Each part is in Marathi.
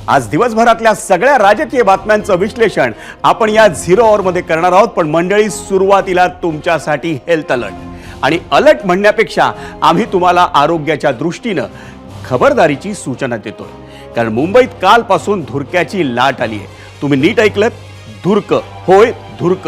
आज दिवसभरातल्या सगळ्या राजकीय बातम्यांचं विश्लेषण आपण या 0 आवर करणार आहोत। पण मंडळी, सुरुवातीला तुमच्यासाठी हेल्थ अलर्ट। आणि अलर्ट म्हणण्यापेक्षा आम्ही तुम्हाला आरोग्याच्या दृष्टीने खबरदारीची सूचना देतोय। कारण मुंबईत कालपासून धुरक्याची लाट आली आहे। तुम्ही नीट ऐकलत, धुरक, होय धुरक।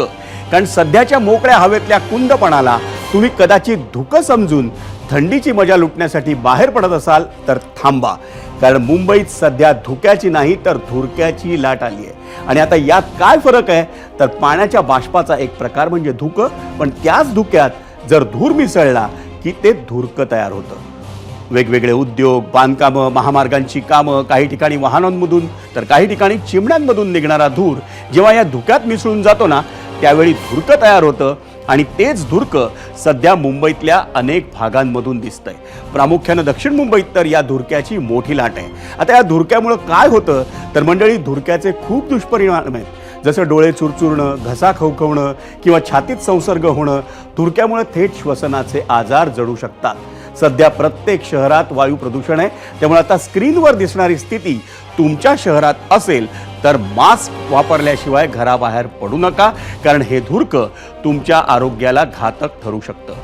कारण सध्याच्या मोकळ्या हवेतल्या कुंदपणाला तुम्ही कदाचित धुकं समजून थंडीची मजा लुटण्यासाठी बाहेर पडत असाल तर थांबा। कारण मुंबईत सध्या धुक्याची नाही तर धुरक्याची लाट आली आहे। आणि आता यात काय फरक आहे तर पाण्याच्या बाष्पाचा एक प्रकार म्हणजे धुकं, पण त्याच धुक्यात जर धूर मिसळला की ते धुरकं तयार होतं। वेगवेगळे उद्योग, बांधकामं, महामार्गांची कामं, काही ठिकाणी वाहनांमधून तर काही ठिकाणी चिमण्यांमधून निघणारा धूर जेव्हा या धुक्यात मिसळून जातो ना, त्यावेळी धुरकं तयार होतं। आणि तेच धुरकं सध्या मुंबईतल्या अनेक भागांमधून दिसतंय। प्रामुख्याने दक्षिण मुंबईत तर या धुरक्याची मोठी लाट आहे। आता या धुरक्यामुळे काय होतं तर मंडळी, धुरक्याचे खूप दुष्परिणाम आहेत। जसं डोळे चुरचुरणं, घसा खवखवणं किंवा छातीत संसर्ग होणं। धुरक्यामुळे थेट श्वसनाचे आजार जडू शकतात। सध्या प्रत्येक शहरात वायू प्रदूषण आहे। त्यामुळे आता स्क्रीनवर दिसणारी स्थिती तुमच्या शहरात असेल तर मास्क वापरल्याशिवाय घराबाहेर पडू नका। कारण हे धुरकं तुमच्या आरोग्याला घातक ठरू शकतं।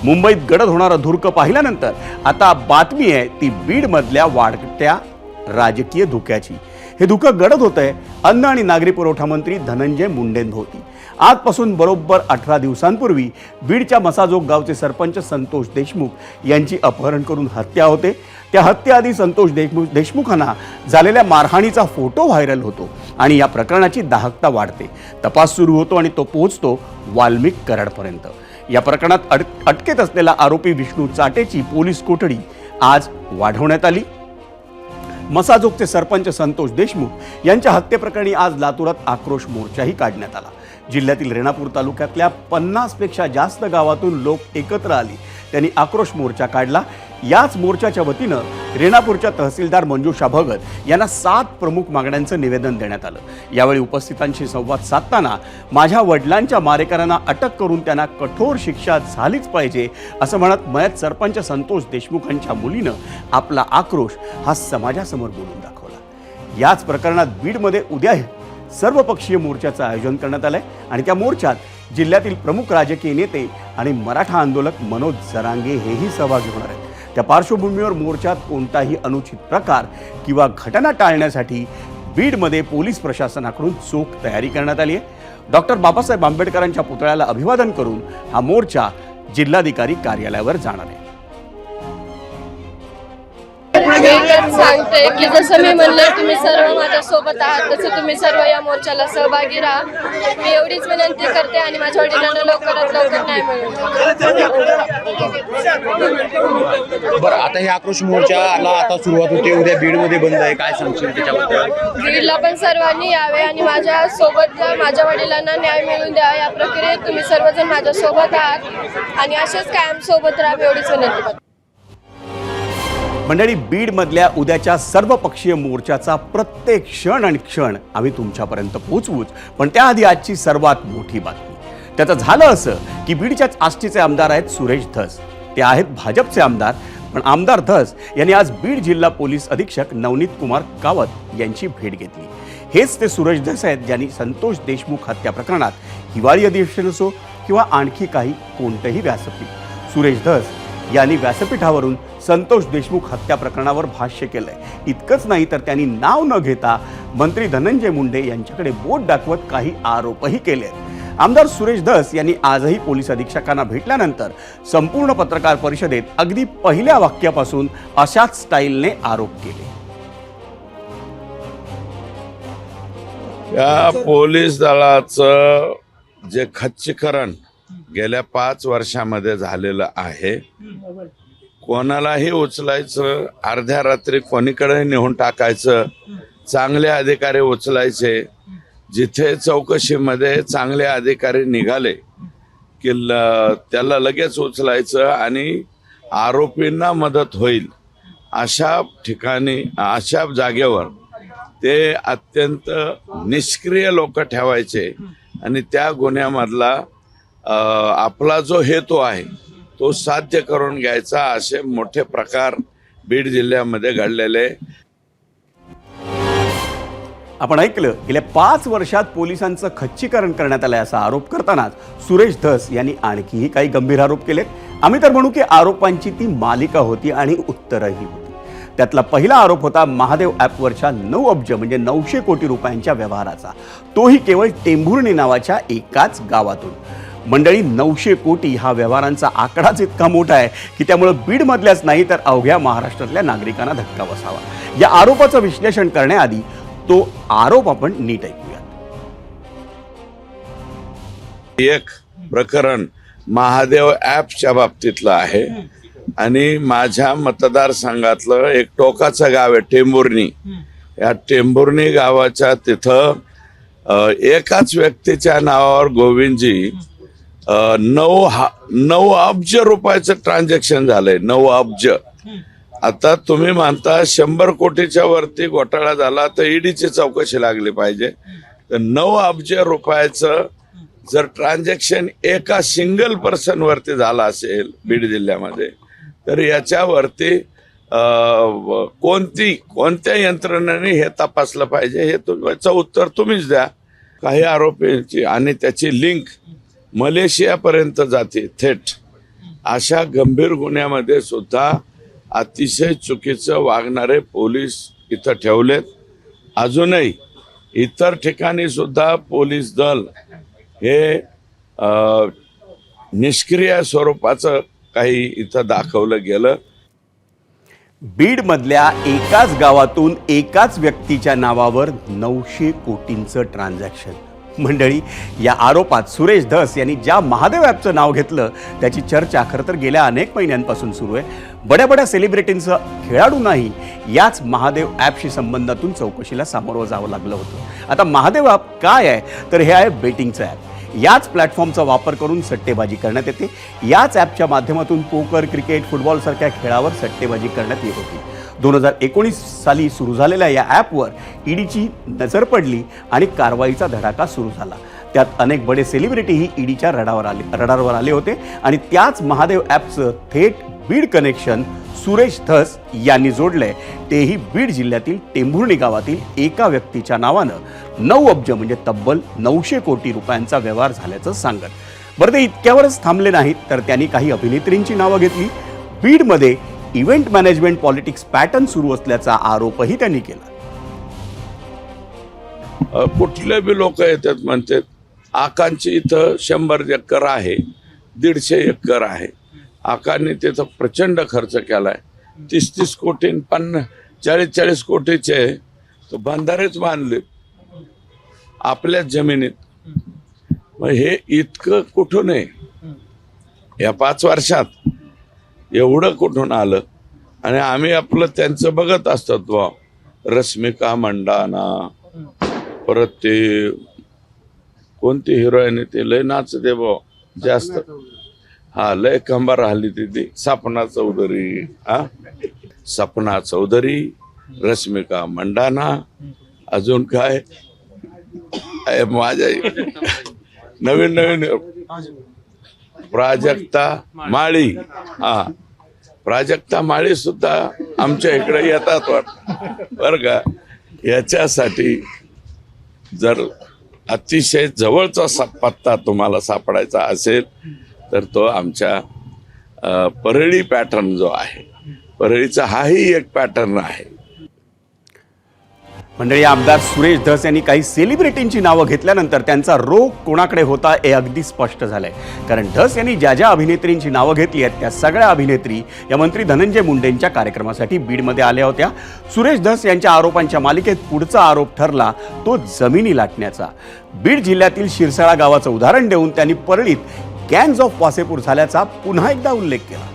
मुंबईत गडद होणारं धुरकं पाहिल्यानंतर आता बातमी आहे ती बीडमधल्या वाढत्या राजकीय धुक्याची। हे धुकं गडद होतंय अन्न आणि नागरी पुरवठा मंत्री धनंजय मुंडेंभोवती। आजपासून बरोबर 18 दिवसांपूर्वी बीडच्या मसाजोग गावचे सरपंच संतोष देशमुख यांची अपहरण करून हत्या होते। त्या हत्येआधी संतोष देशमुखांना झालेल्या मारहाणीचा फोटो व्हायरल होतो आणि या प्रकरणाची दाहकता वाढते। तपास सुरू होतो आणि तो पोहोचतो वाल्मिक कराडपर्यंत। या प्रकरणात अटकेत असलेला आरोपी विष्णू चाटेची पोलीस कोठडी आज वाढवण्यात आली। मसाजोगचे सरपंच संतोष देशमुख यांच्या हत्येप्रकरणी आज लातूरात आक्रोश मोर्चाही काढण्यात आला। जिल्ह्यातील रेणापूर तालुक्यातल्या 50 पेक्षा जास्त गावातून लोक एकत्र आले। त्यांनी आक्रोश मोर्चा काढला। याच मोर्चाच्या वतीनं रेणापूरच्या तहसीलदार मंजुषा भगत यांना 7 प्रमुख मागण्यांचं निवेदन देण्यात आलं। यावेळी उपस्थितांशी संवाद साधताना माझ्या वडिलांच्या मारेकरांना अटक करून त्यांना कठोर शिक्षा झालीच पाहिजे असं म्हणत मयत सरपंच संतोष देशमुखांच्या मुलीनं आपला आक्रोश हा समाजासमोर बोलून दाखवला। याच प्रकरणात बीडमध्ये उद्या सर्वपक्षीय मोर्चाचं आयोजन करण्यात आलंय आणि त्या मोर्चात जिल्ह्यातील प्रमुख राजकीय नेते आणि मराठा आंदोलक मनोज जरांगे हेही सहभागी होणार आहेत। त्या पार्श्वभूमीवर मोर्चात कोणताही अनुचित प्रकार किंवा घटना टाळण्यासाठी बीडमध्ये पोलीस प्रशासनाकडून चोख तयारी करण्यात आली आहे। डॉक्टर बाबासाहेब आंबेडकरांच्या पुतळ्याला अभिवादन करून हा मोर्चा जिल्हाधिकारी कार्यालयावर जाणार आहे। सांगते की जसं मी म्हणलं तुम्ही सर्व माझ्या सोबत आहात, तसं तुम्ही सर्व या मोर्चाला सहभागी राहा। मी एवढीच विनंती करते आणि माझ्या वडिलांना लवकरात लवकर न्याय मिळेल। बरं, आता हे आक्रोश मोर्चाला आता सुरुवात होते, उद्या बीडमध्ये बंद आहे, काय सांगशील त्याच्याबद्दल? बीडला पण सर्वांनी यावे आणि माझ्या सोबत माझ्या वडिलांना न्याय मिळवून द्या। या प्रक्रियेत तुम्ही सर्वजण माझ्या सोबत आहात आणि असेच कायम सोबत राहावे एवढीच विनंती करते। मंडळी, बीडमधल्या उद्याच्या सर्वपक्षीय मोर्चाचा प्रत्येक क्षण आणि क्षण आम्ही तुमच्यापर्यंत पोहोचवूच। पण त्याआधी आजची सर्वात मोठी बातमी। त्याचं झालं असं की बीडच्याच आष्टीचे आमदार आहेत सुरेश धस। ते आहेत भाजपचे आमदार, पण आमदार धस यांनी आज बीड जिल्हा पोलीस अधीक्षक नवनीत कुमार कावत यांची भेट घेतली। हेच ते सुरेश धस आहेत ज्यांनी संतोष देशमुख हत्या प्रकरणात हिवाळी अधिवेशन असो किंवा आणखी काही कोणतंही व्यासपीठ, सुरेश धस यांनी व्यासपीठावरून संतोष देशमुख हत्या प्रकरणावर भाष्य केलंय। इतकंच नाही तर त्यांनी नाव न घेता मंत्री धनंजय मुंडे यांच्याकडे बोट दाखवत काही आरोपही केले। आमदार सुरेश धस यांनी आजही पोलीस अधीक्षकांना भेटल्यानंतर संपूर्ण पत्रकार परिषदेत अगदी पहिल्या वाक्यापासून अशाच स्टाईलने आरोप केले। या पोलीस दलाचं जे खच्चीकरण गेल्या 5 वर्षामध्ये झालेलं आहे, कोणालाही उचलायचं, अर्ध्या रात्री कोणीकडे नेऊन टाकायचं, चांगले अधिकारी उचलायचे। जिथे चौकशीमध्ये चांगले अधिकारी निघाले की त्याला लगेच उचलायचं आणि आरोपींना मदत होईल अशा ठिकाणी, अशा जागेवर ते अत्यंत निष्क्रिय लोक ठेवायचे आणि त्या गुन्ह्यामधला आपला जो हेतू आहे तो साध्य करून घ्यायचा। असे मोठे प्रकार बीड जिल्ह्यामध्ये घडलेले। आपण ऐकलं गेल्या 5 वर्षात पोलिसांचं खच्चीकरण करण्यात आलंय असा आरोप करतानाच सुरेश धस यांनी आणखीही काही गंभीर आरोप केलेत. आम्ही तर म्हणू की आरोपांची ती मालिका होती आणि उत्तरही होती. त्यातला पहिला आरोप होता महादेव ॲपवरच्या 9 अब्ज म्हणजे 900 कोटी रुपयांच्या व्यवहाराचा, तोही केवळ टेंभुर्णी नावाच्या एकाच गावातून. मंडळी, 900 कोटी हा व्यवहारांचा आकडाच इतका मोठा आहे की त्यामुळे बीडमधल्याच नाही तर अवघ्या महाराष्ट्रातल्या नागरिकांना धक्का बसावा. या आरोपाचं विश्लेषण करण्याआधी तो आरोप आपण नीट ऐकूया. एक प्रकरण महादेव ॲपच्या बाबतीतलं आहे आणि माझ्या मतदारसंघातलं एक टोकाचं गाव आहे टेंभुर्णी. या टेंभुर्णी गावाच्या तिथं एकाच व्यक्तीच्या नावावर गोविंदजी 9 अब्ज रुपयाचं ट्रान्झॅक्शन झालंय. 9 अब्ज. आता तुम्ही म्हणता 100 कोटीच्या वरती घोटाळा झाला तर ईडीची चौकशी लागली पाहिजे. तर 9 अब्ज रुपयाचं जर ट्रान्झॅक्शन एका सिंगल पर्सन वरती झाला असेल बीड जिल्ह्यामध्ये तर याच्यावरती कोणत्या यंत्रणेने हे तपासलं पाहिजे हे याचं उत्तर तुम्हीच द्या. काही आरोपींची आणि त्याची लिंक मलेशियापर्यंत जाते थेट. अशा गंभीर गुन्ह्यामध्ये सुद्धा अतिशय चुकीचं वागणारे पोलीस इथं ठेवलेत. अजूनही इतर ठिकाणी सुद्धा पोलीस दल हे निष्क्रिय स्वरूपाचं काही इथं दाखवलं गेलं. बीडमधल्या एकाच गावातून एकाच व्यक्तीच्या नावावर 900 कोटींचं ट्रान्झॅक्शन. मंडळी, या आरोपात सुरेश धस यांनी ज्या महादेव ॲपचं नाव घेतलं त्याची चर्चा खरं तर गेल्या अनेक महिन्यांपासून सुरू आहे. बड्या खेळाडूंचं खेळाडूंनाही याच महादेव ॲपशी संबंधातून चौकशीला सामोरं जावं लागलं होतं. आता महादेव ॲप काय आहे तर हे आहे बेटिंगचं ॲप. याच प्लॅटफॉर्मचा वापर करून सट्टेबाजी करण्यात येते. याच ॲपच्या माध्यमातून पोकर, क्रिकेट, फुटबॉलसारख्या खेळावर सट्टेबाजी करण्यात येत होती. 2019 साली सुरू झालेल्या या ॲपवर ईडीची नजर पडली आणि कारवाईचा धडाका सुरू झाला. त्यात अनेक बडे सेलिब्रिटीही ईडीच्या रडारवर आले होते आणि त्याच महादेव ॲपचं थेट बीड कनेक्शन सुरेश धस यांनी जोडलंय. तेही बीड जिल्ह्यातील टेंभुर्णी गावातील एका व्यक्तीच्या नावानं 9 अब्ज म्हणजे तब्बल 900 कोटी रुपयांचा व्यवहार झाल्याचं सांगत. बरं, ते इतक्यावरच थांबले नाहीत तर त्यांनी काही अभिनेत्रींची नावं घेतली. बीडमध्ये इव्हेंट मॅनेजमेंट पॉलिटिक्स पॅटर्न सुरू असल्याचा आरोपही त्यांनी केला. कुठले बी लोक येतात म्हणतात आकांची इथं 100 एकर आहे, 150 एकर आहे. आकांनी तिथं प्रचंड खर्च केलाय. 30 कोटी 40 कोटीचे तो बंधारेच बांधले आपल्याच जमिनीत. मग हे इतकं कुठून आहे या 5 वर्षात एवढं कुठून आलं? आणि आम्ही आपलं त्यांचं बघत असतात बा. रश्मिका मंडाना, परत ते कोणती हिरोईन ते लय नाचते बा जास्त. हा, लय कंबार राहिली ती सपना चौधरी. सपना चौधरी, रश्मिका मंडाना, अजून काय माझ्या नवीन प्राजक्ता माळी. प्राजक्ता माळी सुद्धा आमच्या इकडे येतात बरं का. याच्यासाठी जर अतिशय जवळचा पत्ता तुम्हाला सापडायचा असेल तर तो आमच्या परळी पॅटर्न जो आहे, परळीचा हाही एक पॅटर्न आहे. मंडळी, आमदार सुरेश धस यांनी काही सेलिब्रिटींची नावं घेतल्यानंतर त्यांचा रोग कोणाकडे होता हे अगदी स्पष्ट झालंय. कारण धस यांनी ज्या अभिनेत्रींची नावं घेतली आहेत त्या सगळ्या अभिनेत्री या मंत्री धनंजय मुंडेंच्या कार्यक्रमासाठी बीडमध्ये आल्या होत्या. सुरेश धस यांच्या आरोपांच्या मालिकेत पुढचा आरोप ठरला तो जमिनी लाटण्याचा. बीड जिल्ह्यातील शिरसाळा गावाचं उदाहरण देऊन त्यांनी परळीत गँग्स ऑफ वासेपूर झाल्याचा पुन्हा एकदा उल्लेख केला.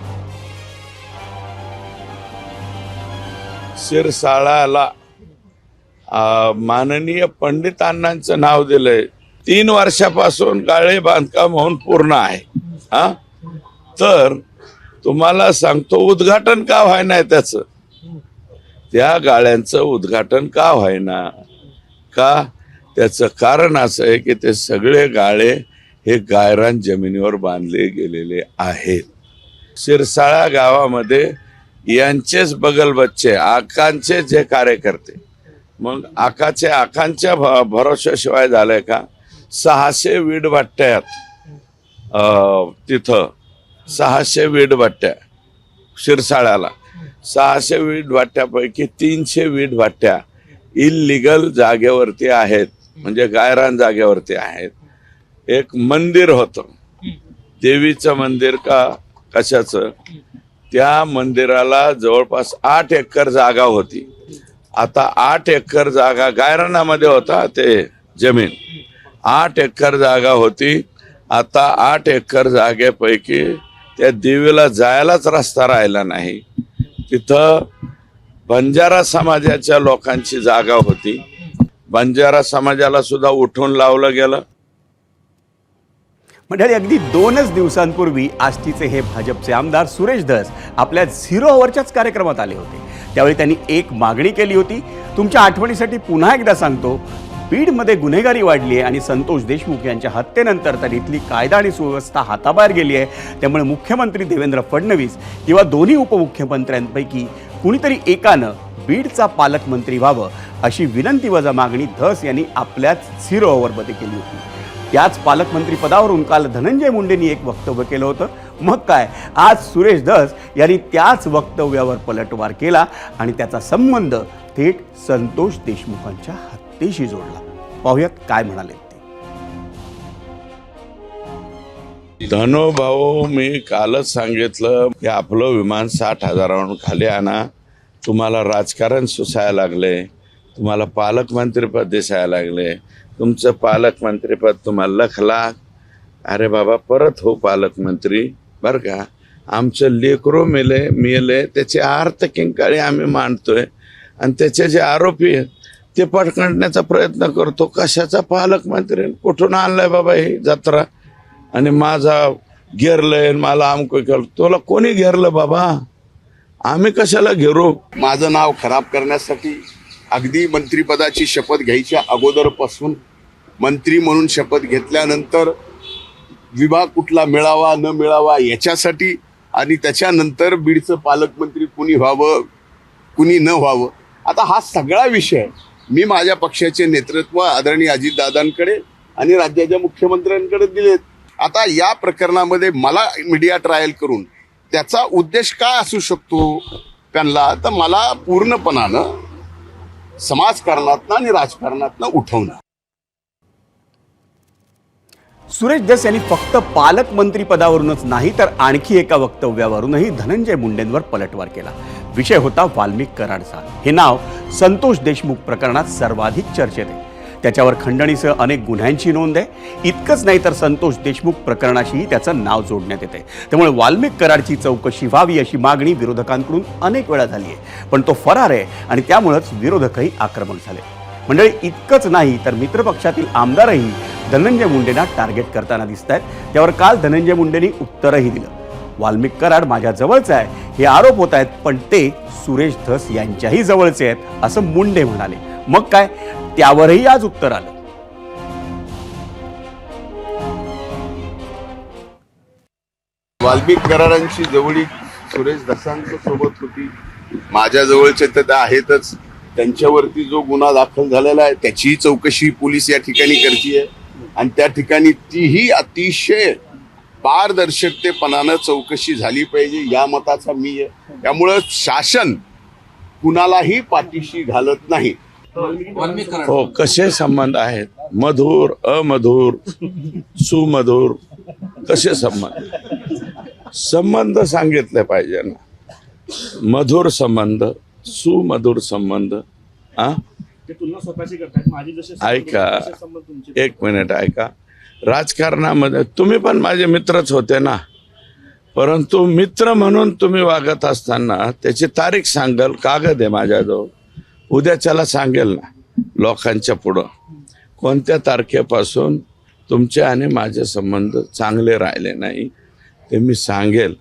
शिरसाळाला माननीय पंडित अण्णांचं नाव दिलंय. 3 वर्षापासून गाळे बांधकाम होऊन पूर्ण आहे. तर तुम्हाला सांगतो उद्घाटन का व्हायना त्याचं, त्या गाळ्यांचं उद्घाटन का व्हायना का? त्याचं कारण असं आहे की ते सगळे गाळे हे गायरान जमिनीवर बांधले गेलेले आहेत. शिरसाळा गावामध्ये यांचेच बगल बच्चे आकांचे जे कार्यकर्ते मग आकांच्या भरोशाशिवाय झालंय का? 600 वीट भट्ट्यात तिथं 600 वीट भट्ट्या शिरसाळ्याला 600 वीट भट्ट्यापैकी 300 वीट भट्ट्या इल्लीगल जागेवरती आहेत, म्हणजे गायरान जागेवरती आहेत. एक मंदिर होतं, देवीचं मंदिर का कशाचं, त्या मंदिराला जवळपास 8 एकर जागा होती. आता 8 एकर जागा गायरानामध्ये होता, ते जमीन 8 एकर जागा होती. आता 8 एकर जागेपैकी त्या देवीला जायलाच रस्ता राहिला नाही. तिथं बंजारा समाजाच्या लोकांची जागा होती. बंजारा समाजाला सुद्धा उठून लावलं गेलं. मंडळी, अगदी 2च दिवसांपूर्वी आष्टीचे हे भाजपचे आमदार सुरेश धस आपल्या 0 ओव्हरच्याच कार्यक्रमात आले होते. त्यावेळी त्यांनी एक मागणी केली होती. तुमच्या आठवणीसाठी पुन्हा एकदा सांगतो, बीडमध्ये गुन्हेगारी वाढली आहे आणि संतोष देशमुख यांच्या हत्येनंतर तर इथली कायदा आणि सुव्यवस्था हाताबाहेर गेली आहे. त्यामुळे मुख्यमंत्री देवेंद्र फडणवीस किंवा दोन्ही उपमुख्यमंत्र्यांपैकी कुणीतरी एकानं बीडचा पालकमंत्री व्हावं अशी विनंतीवजा मागणी धस यांनी आपल्याच 0 ओव्हरमध्ये केली होती. त्याच पालकमंत्री पदावरून काल धनंजय मुंडेंनी एक वक्तव्य केलं होतं. मग काय, आज सुरेश धस यांनी त्याच वक्तव्यावर पलटवार केला आणि त्याचा संबंध थेट संतोष देशमुखांच्या हत्येशी जोडला. पाहूयात काय म्हणाले ते. धनो भाऊ, मी कालच सांगितलं की आपलं विमान 60,000 खाली आणा. तुम्हाला राजकारण सुसायला लागले, तुम्हाला पालकमंत्रीपद दिसायला लागले, तुमचं पालकमंत्रीपद तुम्हाला लखला. अरे बाबा, परत हो पालकमंत्री बरं का. आमचं लेकरो मेले त्याचे अर्थ किंकाळी आम्ही मांडतोय आणि त्याचे जे आरोपी आहेत ते पकडण्याचा प्रयत्न करतो. कशाचा पालकमंत्री? कुठून आणलाय बाबा ही जत्रा? आणि माझा घेरलंय, मला आमको केलं. तुला कोणी घेरलं बाबा? आम्ही कशाला घेरू? माझं नाव खराब करण्यासाठी अगदी मंत्रिपदाची शपथ घ्यायच्या अगोदरपासून मंत्री म्हणून शपथ घेतल्यानंतर विभाग कुठला मिळावा न मिळावा याच्यासाठी, आणि त्याच्यानंतर बीडचं पालकमंत्री कुणी व्हावं कुणी न व्हावं, आता हा सगळा विषय मी माझ्या पक्षाचे नेतृत्व आदरणीय अजितदादांकडे आणि राज्याच्या मुख्यमंत्र्यांकडे दिलेत. आता या प्रकरणामध्ये मला मीडिया ट्रायल करून त्याचा उद्देश काय असू शकतो त्यांना, तर मला पूर्णपणानं समाजकारणातनं आणि राजकारणातनं उठवणं. सुरेश धस यांनी फक्त पालकमंत्री पदावरूनच नाही तर आणखी एका वक्तव्यावरूनही धनंजय मुंडेंवर पलटवार केला. विषय होता वाल्मिक कराडचा. हे नाव संतोष देशमुख प्रकरणात सर्वाधिक चर्चेत आहे. त्याच्यावर खंडणीसह अनेक गुन्ह्यांची नोंद आहे. इतकंच नाही तर संतोष देशमुख प्रकरणाशीही त्याचं नाव जोडण्यात येते. त्यामुळे वाल्मिक कराडची चौकशी व्हावी अशी मागणी विरोधकांकडून अनेक वेळा झाली आहे. पण तो फरार आहे आणि त्यामुळेच विरोधकही आक्रमक झाले. मंडळी, इतकंच नाही तर मित्रपक्षातील आमदारही धनंजय मुंडेंना टार्गेट करताना दिसत आहेत. त्यावर काल धनंजय मुंडेंनी उत्तरही दिलं. वाल्मिक कराड माझ्या जवळचा आहे हे आरोप होत आहेत, पण ते सुरेश धस यांच्याही जवळचे आहेत असं मुंडे म्हणाले. मग काय, त्यावरही आज उत्तर आलं. वाल्मिक करारांची जवळीक सुरेश धसांच्या सोबत होती. माझ्या जवळचे तर आहेतच. त्यांच्यावरती जो गुन्हा दाखल झालेला आहे त्याचीही चौकशी पोलीस या ठिकाणी करतीये आणि त्या ठिकाणी तीही अतिशय पारदर्शकतेपणानं चौकशी झाली पाहिजे या मताचा मी आहे. त्यामुळं शासन कुणालाही पाठीशी घालत नाही. हो, कसे संबंध आहेत? मधुर, अमधुर, सुमधुर, कसे संबंध सांगितले पाहिजे ना. मधुर संबंध, सुमधुर संबंध. ऐका, एक मिनिट ऐका. राजकारणामध्ये तुम्ही पण माझे मित्रच होते ना, परंतु मित्र म्हणून तुम्ही वागत असताना त्याची तारीख सांगाल, कागद आहे माझ्याजवळ, उद्याच्याला सांगेल ना लोकांच्या पुढं कोणत्या तारखेपासून तुमचे आणि माझे संबंध चांगले राहिले नाही ते मी सांगेल.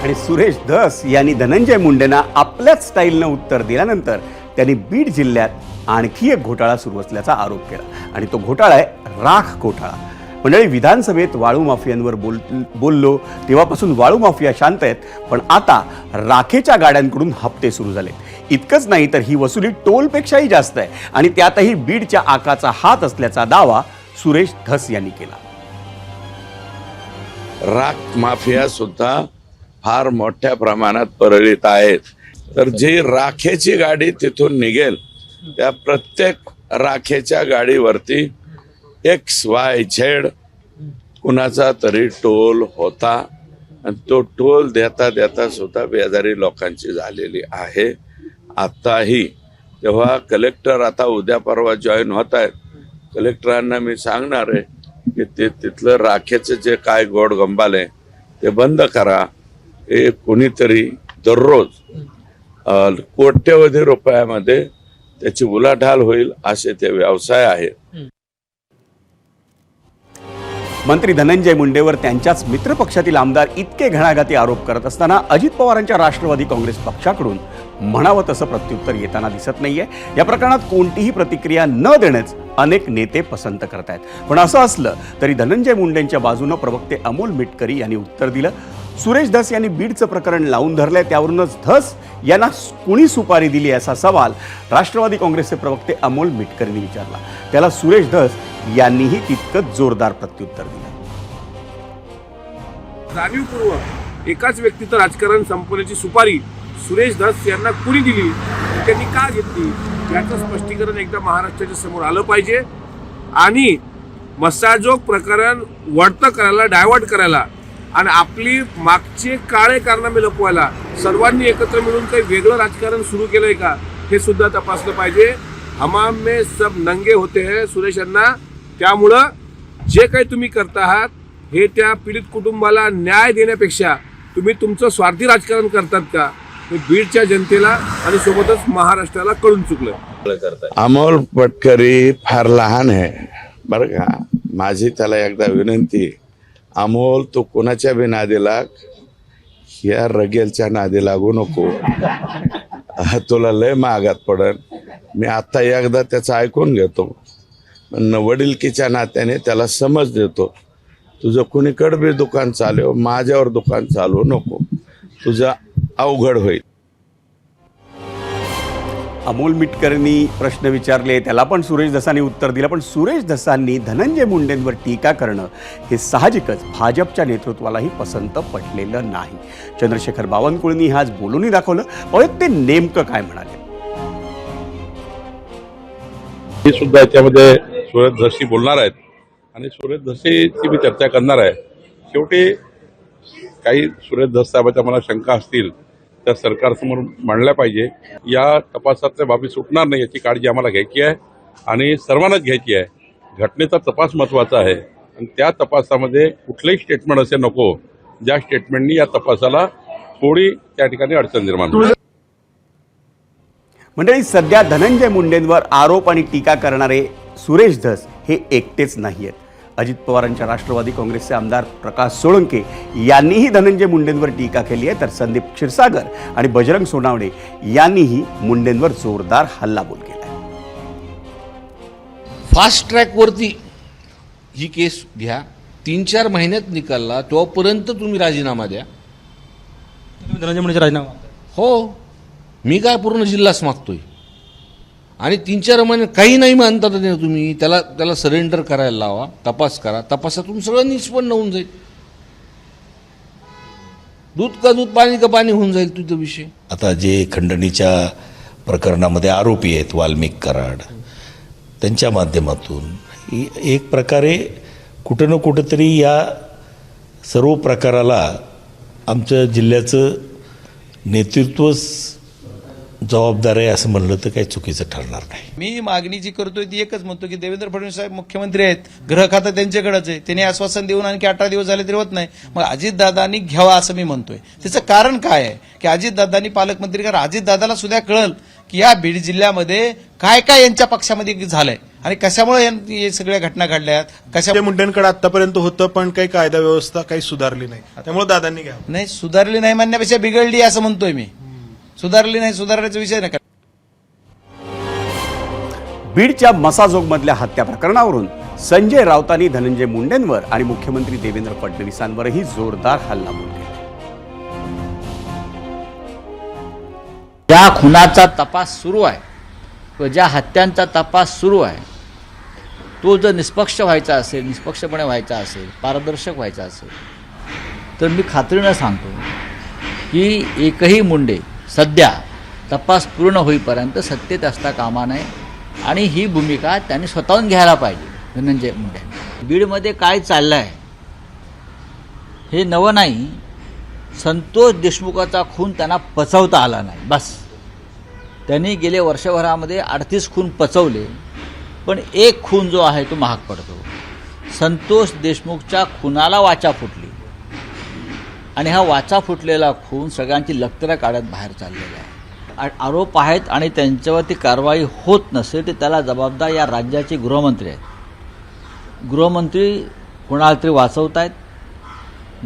आणि सुरेश धस यांनी धनंजय मुंडेंना आपल्याच स्टाईलनं उत्तर दिल्यानंतर त्यांनी बीड जिल्ह्यात आणखी एक घोटाळा सुरू असल्याचा आरोप केला. आणि तो घोटाळा आहे राख घोटाळा. मंडळी, विधानसभेत वाळू माफियांवर बोललो तेव्हापासून वाळू माफिया शांत आहेत, पण आता राखेच्या गाड्यांकडून हप्ते सुरू झाले. इतकंच नाही तर ही वसुली टोलपेक्षाही जास्त आहे आणि त्यातही बीडच्या आकाचा हात असल्याचा दावा सुरेश धस यांनी केला. राख माफिया सुद्धा फार मोठ्या प्रमाणात परळीत आहेत. तर जी राखेची गाडी तिथून निघेल त्या प्रत्येक राखेच्या गाडीवरती XYZ कुणाचा तरी टोल होता आणि तो टोल देता देता सुद्धा बेजारी लोकांची झालेली आहे. आताही तेव्हा कलेक्टर आता उद्या परवा जॉईन होत आहेत, कलेक्टरांना मी सांगणार आहे की ते तिथलं राखेचं जे काय गोड गंबाल ते बंद करा. हे कोणीतरी दररोज कोट्यवधी रुपयामध्ये त्याची उलाढाल होईल असे ते व्यवसाय आहेत. मंत्री धनंजय मुंडेवर त्यांच्याच मित्रपक्षातील आमदार इतके घणाघाती आरोप करत असताना अजित पवारांच्या राष्ट्रवादी काँग्रेस पक्षाकडून म्हणावं तसं प्रत्युत्तर येताना दिसत नाहीये. या प्रकरणात कोणतीही प्रतिक्रिया न देणंच अनेक नेते पसंत करत आहेत. पण असं असलं तरी धनंजय मुंडेंच्या बाजूनं प्रवक्ते अमोल मिटकरी यांनी उत्तर दिलं. सुरेश धस यांनी बीडचं प्रकरण लावून धरलंय, त्यावरूनच धस यांना कुणी सुपारी दिली असा सवाल राष्ट्रवादी काँग्रेसचे प्रवक्ते अमोल मिटकरींनी विचारला. त्याला सुरेश धस यांनीही तितकंच जोरदार प्रत्युत्तर दिलं. जाणीवपूर्वक एकाच व्यक्तीचं राजकारण संपवण्याची सुपारी सुरेश धस यांना कुणी दिली, त्यांनी का घेतली, याचं स्पष्टीकरण एकदा महाराष्ट्राच्या समोर आलं पाहिजे. आणि मसाजोग प्रकरण वळतं करायला, डायव्हर्ट करायला आणि आपली मागचे काळे कारनामे लपवायला सर्वांनी एकत्र मिळून काही वेगळं राजकारण सुरू केलंय का हे सुद्धा तपासलं पाहिजे. हमाम में सब नंगे होते हैं सुरेश अण्णा. त्यामुळं जे काही तुम्ही करता आहात हे त्या पीडित कुटुंबाला न्याय देण्यापेक्षा तुम्ही तुमचं स्वार्थी राजकारण करतात का, हे बीडच्या जनतेला आणि सोबतच महाराष्ट्राला कळून चुकलं. अमोल पटकरी फार लहान आहे बरं का. माझी त्याला एकदा विनंती, अमोल तू कोणाच्या बी नादी लाग, या रगेलच्या नादी लागू नको, तुला लय महागात पडन. मी आता एकदा त्याचं ऐकून घेतो, पण वडिलकीच्या नात्याने त्याला समज देतो. तुझं कुणीकडे बी दुकान चालव, माझ्यावर दुकान चालवू नको, तुझं अवघड होईल. अमोल मिटकरनी प्रश्न विचारले, त्याला पण सुरेश धसांनी उत्तर दिलं. पण सुरेश धसांनी धनंजय मुंडेंवर टीका करणं हे साहजिकच भाजपच्या नेतृत्वालाही पसंत पडलेलं नाही. चंद्रशेखर बावनकुळेंनी आज बोलूनही दाखवलं. पाहूयात ते नेमकं काय म्हणाले. मी सुद्धा याच्यामध्ये सुरेश धसशी बोलणार आहेत आणि सुरेश धसशीची मी चर्चा करणार आहे. शेवटी काही सुरेश धस साहेबांच्या मला शंका असतील तर सरकारसमोर मांडल्या पाहिजे. या तपासातल्या बाबी सुटणार नाही याची काळजी आम्हाला घ्यायची आहे आणि सर्वांनाच घ्यायची आहे. घटनेचा तपास महत्त्वाचा आहे आणि त्या तपासामध्ये कुठलंही स्टेटमेंट असे नको ज्या स्टेटमेंटनी या तपासाला थोडी त्या ठिकाणी अडचण निर्माण होईल. मंडळी, सध्या धनंजय मुंडेंवर आरोप आणि टीका करणारे सुरेश धस हे एकटेच नाहीयेत. अजित पवारांच्या राष्ट्रवादी काँग्रेसचे आमदार प्रकाश सोळंके यांनीही धनंजय मुंडेंवर टीका केली आहे. तर संदीप क्षीरसागर आणि बजरंग सोनावणे यांनीही मुंडेंवर जोरदार हल्लाबोल केला आहे. फास्ट ट्रॅकवरती ही केस घ्या, 3-4 महिन्यात निकालला तोपर्यंत तुम्ही राजीनामा द्या. धनंजय मुंडेचा राजीनामा? हो, मी काय पूर्ण जिल्हाच मागतोय. आणि 3-4 महिने काही नाही म्हणता तुम्ही त्याला सरेंडर करायला लावा, तपास करा, तपासातून सगळं निष्पन्न होऊन जाईल. दूध का दूध, पाणी का पाणी होऊन जाईल तुझा विषय. आता जे खंडणीच्या प्रकरणामध्ये आरोपी आहेत वाल्मिक कराड, त्यांच्या माध्यमातून एक प्रकारे कुठं ना कुठंतरी या सर्व प्रकाराला आमच्या जिल्ह्याचं नेतृत्व जबाबदार आहे असं म्हणलं तर काही चुकीचं ठरणार नाही. मी मागणी जी करतोय ती एकच म्हणतो की देवेंद्र फडणवीस साहेब मुख्यमंत्री आहेत, गृह खातं त्यांच्याकडेच आहे, त्यांनी आश्वासन देऊन आणखी 18 दिवस झाले तरी होत नाही. मग अजितदादांनी घ्यावा असं मी म्हणतोय. त्याचं कारण काय आहे की अजितदादांनी पालकमंत्री, कारण अजितदादाला सुद्धा कळल की या बीड जिल्ह्यामध्ये काय काय यांच्या पक्षामध्ये झालंय आणि कशामुळे हे सगळ्या घटना घडल्यात. कशा मुंडेंकडे आतापर्यंत होतं पण काही कायदा व्यवस्था काही सुधारली नाही, त्यामुळे दादांनी घ्यावं. नाही, सुधारली नाही म्हणण्यापेक्षा बिघडली असं म्हणतोय मी. सुधारली नाही, सुधारण्याचा विषय नका. बीडच्या मसाजोगमधल्या हत्या प्रकरणावरून संजय राऊतांनी धनंजय मुंडेंवर आणि मुख्यमंत्री देवेंद्र फडणवीसांवरही जोरदार हल्लाबोल केला. ज्या खुनाचा तपास सुरू आहे किंवा ज्या हत्यांचा तपास सुरू आहे तो जर निष्पक्ष व्हायचा असेल, निष्पक्षपणे व्हायचा असेल, पारदर्शक व्हायचा असेल, तर मी खात्रीनं सांगतो की एकही मुंडे सध्या तपास पूर्ण होईपर्यंत सत्तेत असता कामा नये आणि ही भूमिका त्यांनी स्वतःहून घ्यायला पाहिजे धनंजय मुंडे. बीडमध्ये काय चाललं आहे हे नवं नाही. संतोष देशमुखाचा खून त्यांना पचवता आला नाही, बस. त्यांनी गेले वर्षभरामध्ये 38 खून पचवले, पण एक खून जो आहे तो महाग पडतो. संतोष देशमुखच्या खुनाला वाचा फुटली आणि हा वाचा फुटलेला खून सगळ्यांची लक्तरं काढत बाहेर चाललेला आहे. आरोप आहेत आणि त्यांच्यावरती कारवाई होत नसेल तर त्याला जबाबदार या राज्याचे गृहमंत्री आहेत. गृहमंत्री कोणाला तरी वाचवत आहेत.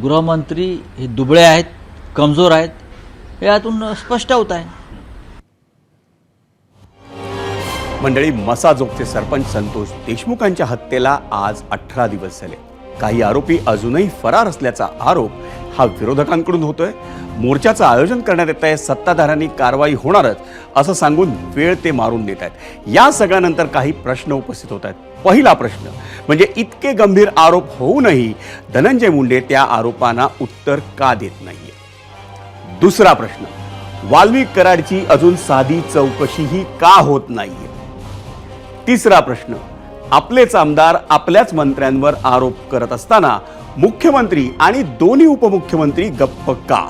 गृहमंत्री हे दुबळे आहेत, कमजोर आहेत, हे यातून स्पष्ट होत आहे. मंडळी, मसाजोगचे सरपंच संतोष देशमुखांच्या हत्येला आज 18 दिवस झाले. काही आरोपी अजूनही फरार असल्याचा आरोप हा विरोधकांकडून होतोय. मोर्चाचं आयोजन करण्यात येत आहे, सत्ताधाऱ्यांनी कारवाई होणारच असं सांगून वेळ ते मारून नेत आहेत. या सगळ्यानंतर काही प्रश्न उपस्थित होत आहेत. पहिला प्रश्न म्हणजे इतके गंभीर आरोप होऊनही धनंजय मुंडे त्या आरोपांना उत्तर का देत नाहीये. दुसरा प्रश्न, वाल्मिक कराडची अजून साधी चौकशीही का होत नाहीये. तिसरा प्रश्न, आपलेच आमदार आपल्याच मंत्र्यांवर आरोप करत असताना मुख्यमंत्री आणि दोन्ही उपमुख्यमंत्री गप्प का.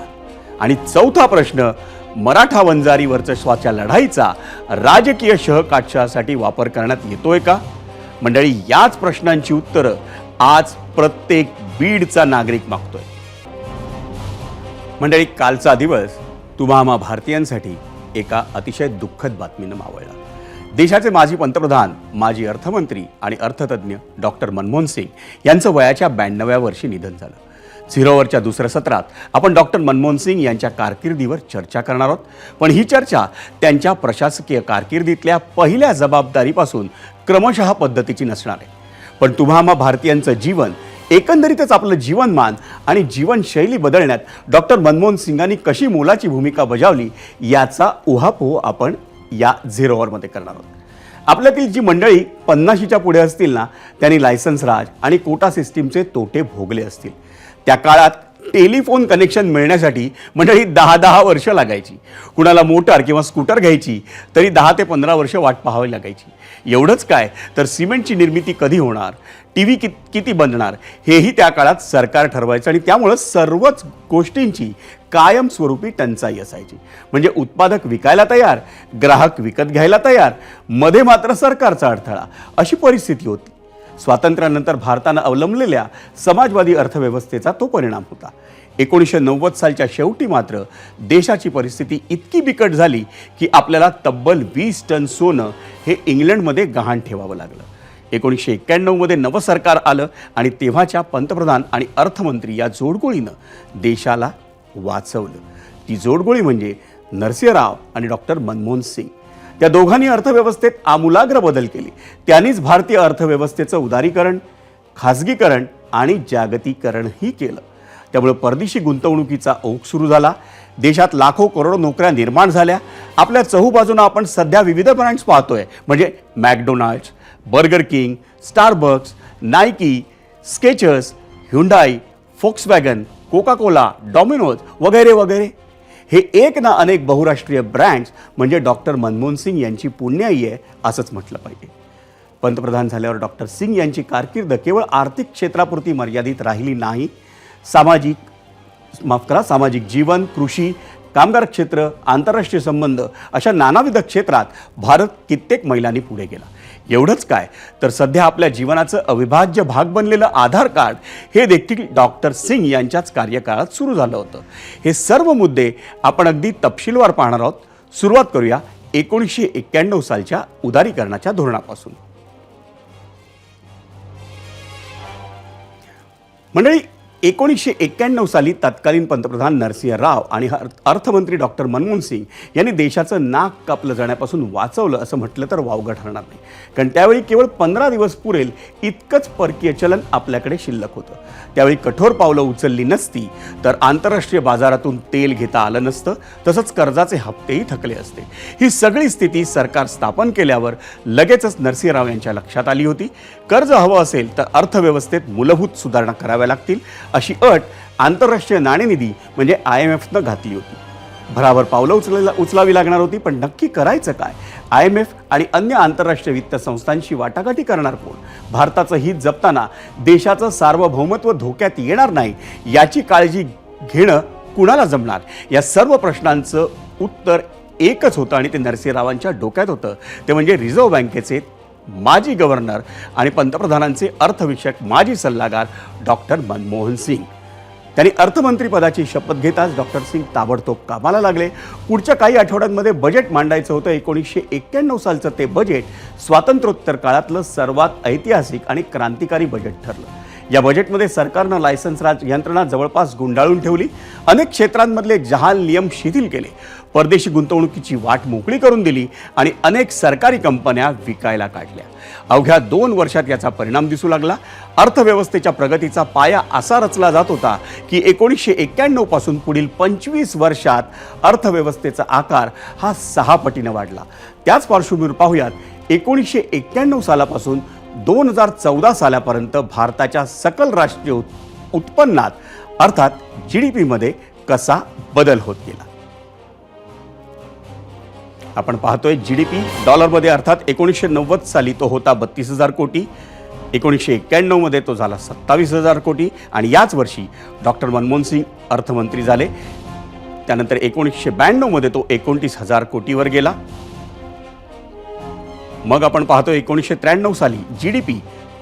आणि चौथा प्रश्न, मराठा वंजारी वर्चस्वाच्या लढाईचा राजकीय शहकाटछासाठी वापर करण्यात येतोय का. मंडळी, याच प्रश्नांची उत्तरं आज प्रत्येक बीडचा नागरिक मागतोय. मंडळी, कालचा दिवस तुम्हा भारतीयांसाठी एका अतिशय दुःखद बातमीनं मावळला. देशाचे माजी पंतप्रधान, माजी अर्थमंत्री आणि अर्थतज्ञ डॉक्टर मनमोहन सिंग यांचं वयाच्या 92व्या वर्षी निधन झालं. झिरोवरच्या दुसऱ्या सत्रात आपण डॉक्टर मनमोहन सिंग यांच्या कारकिर्दीवर चर्चा करणार आहोत. पण ही चर्चा त्यांच्या प्रशासकीय कारकिर्दीतल्या पहिल्या जबाबदारीपासून क्रमशः पद्धतीची नसणार आहे. पण तुम्हा भारतीयांचं जीवन, एकंदरीतच आपलं जीवनमान आणि जीवनशैली बदलण्यात डॉक्टर मनमोहन सिंगांनी कशी मोलाची भूमिका बजावली याचा उहापोह आपण या झिरो अवरमध्ये करणार आहोत. आपल्यातील जी मंडळी 50च्या पुढे असतील ना, त्यांनी लायसन्स राज आणि कोटा सिस्टीमचे तोटे भोगले असतील. त्या काळात टेलिफोन कनेक्शन मिळण्यासाठी मंडळी 10-10 वर्ष लागायची. कुणाला मोटार किंवा स्कूटर घ्यायची तरी 10 ते 15 वर्ष वाट पाहावी लागायची. एवढंच काय तर सिमेंटची निर्मिती कधी होणार, TV किती बनणार हेही त्या काळात सरकार ठरवायचं आणि त्यामुळं सर्वच गोष्टींची कायमस्वरूपी टंचाई असायची. म्हणजे उत्पादक विकायला तयार, ग्राहक विकत घ्यायला तयार, मध्ये मात्र सरकारचा अडथळा, अशी परिस्थिती होती. स्वातंत्र्यानंतर भारतानं अवलंबलेल्या समाजवादी अर्थव्यवस्थेचा तो परिणाम होता. 1990 सालच्या शेवटी मात्र देशाची परिस्थिती इतकी बिकट झाली की आपल्याला तब्बल 20 टन सोनं हे इंग्लंडमध्ये गहाण ठेवावं लागलं. 1991मध्ये नवं सरकार आलं आणि तेव्हाच्या पंतप्रधान आणि अर्थमंत्री या जोडगोळीनं देशाला वाचवलं. ती जोडगोळी म्हणजे नरसिंहराव आणि डॉक्टर मनमोहन सिंग. त्या दोघांनी अर्थव्यवस्थेत आमूलाग्र बदल केले. त्यांनीच भारतीय अर्थव्यवस्थेचं उदारीकरण, खाजगीकरण आणि जागतिकीकरणही केलं. त्यामुळे परदेशी गुंतवणुकीचा ओघ सुरू झाला. देशात लाखो करोडो नोकऱ्या निर्माण झाल्या. आपल्या चहूबाजूनं आपण सध्या विविध ब्रँड्स पाहतोय, म्हणजे McDonald's, burger king, Starbucks, Nike, Skechers, Hyundai, Volkswagen, Coca Cola, Domino's वगैरे वगैरे. हे एक ना अनेक बहुराष्ट्रीय ब्रँड्स म्हणजे डॉक्टर मनमोहन सिंग यांची पुण्याई आहे असंच म्हटलं पाहिजे. पंतप्रधान झाल्यावर डॉक्टर सिंग यांची कारकीर्द केवळ आर्थिक क्षेत्रापुरती मर्यादित राहिली नाही. सामाजिक जीवन, कृषी, कामगार क्षेत्र, आंतरराष्ट्रीय संबंध अशा नानाविध क्षेत्रात भारत कित्येक मैलांनी पुढे गेला. एवढंच काय तर सध्या आपल्या जीवनाचं अविभाज्य भाग बनलेलं आधार कार्ड हे देखील डॉक्टर सिंग यांच्याच कार्यकाळात सुरू झालं होतं. हे सर्व मुद्दे आपण अगदी तपशीलवार पाहणार आहोत. सुरुवात करूया 1991 सालच्या उदारीकरणाच्या धोरणापासून. मंडळी, 1991 साली तत्कालीन पंतप्रधान नरसिंह राव आणि अर्थमंत्री डॉक्टर मनमोहन सिंग यांनी देशाचं नाक कापलं जाण्यापासून वाचवलं असं म्हटलं तर वावगं ठरणार नाही. कारण त्यावेळी केवळ 15 दिवस पुरेल इतकंच परकीय चलन आपल्याकडे शिल्लक होतं. त्यावेळी कठोर पावलं उचलली नसती तर आंतरराष्ट्रीय बाजारातून तेल घेता आलं नसतं, तसंच कर्जाचे हप्तेही थकले असते. ही सगळी स्थिती सरकार स्थापन केल्यावर लगेचच नरसिंह राव यांच्या लक्षात आली होती. कर्ज हवं असेल तर अर्थव्यवस्थेत मूलभूत सुधारणा कराव्या लागतील अशी अट आंतरराष्ट्रीय नाणेनिधी म्हणजे IMFनं घातली होती. भराभर पावलं उचलावी लागणार होती, पण नक्की करायचं काय? IMF आणि अन्य आंतरराष्ट्रीय वित्त संस्थांशी वाटाघाटी करणार कोण? भारताचं हित जपताना देशाचं सार्वभौमत्व धोक्यात येणार नाही याची काळजी घेणं कुणाला जमणार? या सर्व प्रश्नांचं उत्तर एकच होतं आणि ते नरसिंह रावांच्या डोक्यात होतं. ते म्हणजे रिझर्व्ह बँकेचे माजी गव्हर्नर आणि पंतप्रधानांचे अर्थविषयक माजी सल्लागार डॉक्टर मनमोहन सिंग. त्यांनी अर्थमंत्रीपदाची शपथ घेताच डॉक्टर सिंग ताबडतोब कामाला लागले. पुढच्या काही आठवड्यांमध्ये बजेट मांडायचं होतं. 1991 सालचं ते बजेट स्वातंत्र्योत्तर काळातलं सर्वात ऐतिहासिक आणि क्रांतिकारी बजेट ठरलं. या बजेटमध्ये सरकारनं लायसन्स राज यंत्रणा जवळपास गुंडाळून ठेवली. अनेक क्षेत्रांमधले जहाल नियम शिथिल केले. परदेशी गुंतवणुकीची वाट मोकळी करून दिली आणि अनेक सरकारी कंपन्या विकायला काढल्या. अवघ्या 2 वर्षात याचा परिणाम दिसू लागला. अर्थव्यवस्थेच्या प्रगतीचा पाया असा रचला जात होता की 1991 पासून पुढील 25 वर्षात अर्थव्यवस्थेचा आकार हा 6 पटीने वाढला. त्याच पार्श्वभूमीवर पाहूयात 1991 सालापासून 2014 सालापर्यंत भारताच्या सकल राष्ट्रीय उत्पन्नात अर्थात GDP मध्ये कसा बदल होत गेला. आपण पाहतोय GDP डॉलरमध्ये अर्थात 1990 साली तो होता 32,000 कोटी, 1991 मध्ये तो झाला 27,000 कोटी आणि याच वर्षी डॉक्टर मनमोहन सिंग अर्थमंत्री झाले. त्यानंतर 1992 मध्ये तो 29,000 कोटीवर गेला. मग आपण पाहतोय 1993 साली GDP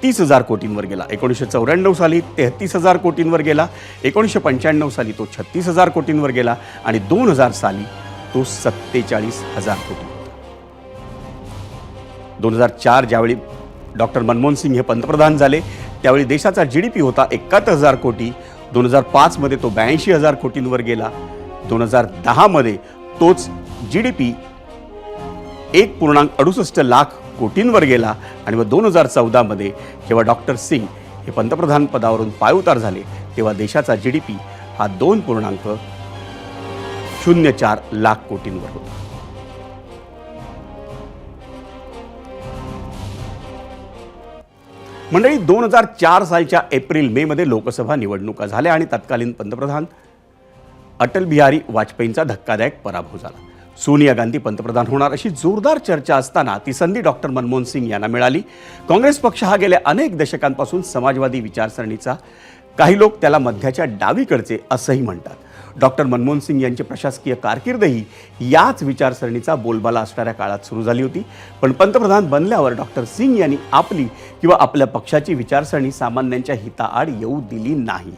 30,000 कोटींवर गेला. 1994 साली 33,000 कोटींवर गेला. 1995 साली तो 36,000 कोटींवर गेला आणि 2000 साली तो 47,000 कोटी. 2004 ज्यावेळी डॉक्टर मनमोहन सिंग हे पंतप्रधान झाले त्यावेळी देशाचा GDP होता 71,000 कोटी. 2005 मध्ये तो 82,000 कोटींवर गेला. 2010 मध्ये तोच GDP 1.68 लाख कोटींवर गेला आणि मग 2014 मध्ये जेव्हा डॉक्टर सिंग हे पंतप्रधान पदावरून पायउतार झाले तेव्हा देशाचा GDP हा 2.04 लाख कोटींवर होता. मंडळी 2004 सालच्या एप्रिल मे मध्ये लोकसभा निवडणुका झाल्या आणि तत्कालीन पंतप्रधान अटल बिहारी वाजपेयींचा धक्कादायक पराभव झाला. सोनिया गांधी पंतप्रधान होणार अशी जोरदार चर्चा असताना ती संधी डॉक्टर मनमोहन सिंग यांना मिळाली. काँग्रेस पक्ष हा गेल्या अनेक दशकांपासून समाजवादी विचारसरणीचा, काही लोक त्याला मध्याच्या डावीकडचे असंही म्हणतात. डॉक्टर मनमोहन सिंग यांची प्रशासकीय कारकीर्दही याच विचारसरणीचा बोलबाला असणाऱ्या काळात सुरू झाली होती. पण पंतप्रधान बनल्यावर डॉक्टर सिंग यांनी आपली किंवा आपल्या पक्षाची विचारसरणी सामान्यांच्या हिताआड येऊ दिली नाही.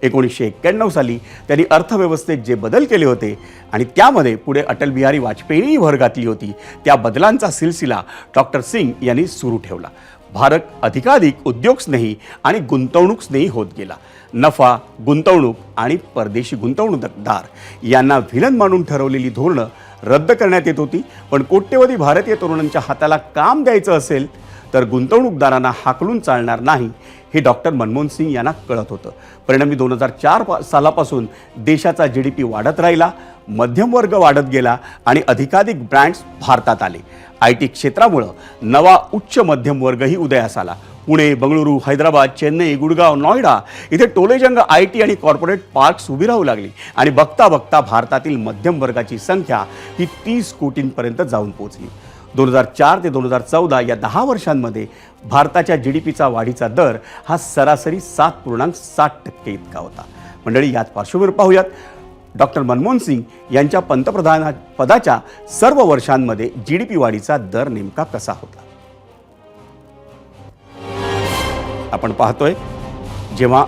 1991 साली त्यांनी अर्थव्यवस्थेत जे बदल केले होते आणि त्यामध्ये पुढे अटल बिहारी वाजपेयींनी भर घातली होती त्या बदलांचा सिलसिला डॉक्टर सिंग यांनी सुरू ठेवला. भारत अधिकाधिक उद्योगस्नेही आणि गुंतवणूकस्नेही होत गेला. नफा, गुंतवणूक आणि परदेशी गुंतवणूकदार यांना व्हिलन मानून ठरवलेली धोरणं रद्द करण्यात येत होती. पण कोट्यवधी भारतीय तरुणांच्या हाताला काम द्यायचं असेल तर गुंतवणूकदारांना हाकलून चालणार नाही हे डॉक्टर मनमोहन सिंग यांना कळत होतं. परिणामी 2004 सालापासून देशाचा GDP वाढत राहिला, मध्यमवर्ग वाढत गेला आणि अधिकाधिक ब्रँड्स भारतात आले. IT क्षेत्रामुळं नवा उच्च मध्यम वर्गही उदयास आला. पुणे, बंगळुरू, हैदराबाद, चेन्नई, गुडगाव, नॉयडा इथे टोलेजंग IT आणि कॉर्पोरेट पार्क्स उभी राहू लागली आणि बघता बघता भारतातील मध्यम वर्गाची संख्या ही 30 कोटींपर्यंत जाऊन पोहोचली. 2004 ते 2014 या 10 वर्षांमध्ये भारताच्या GDPचा वाढीचा दर हा सरासरी 7.7% इतका होता. मंडळी, याच पार्श्वभूमीवर पाहूयात डॉक्टर मनमोहन सिंग यांच्या पंतप्रधान पदाच्या सर्व वर्षांमध्ये GDP वाढीचा दर नेमका कसा होता. आपण पाहतोय जेव्हा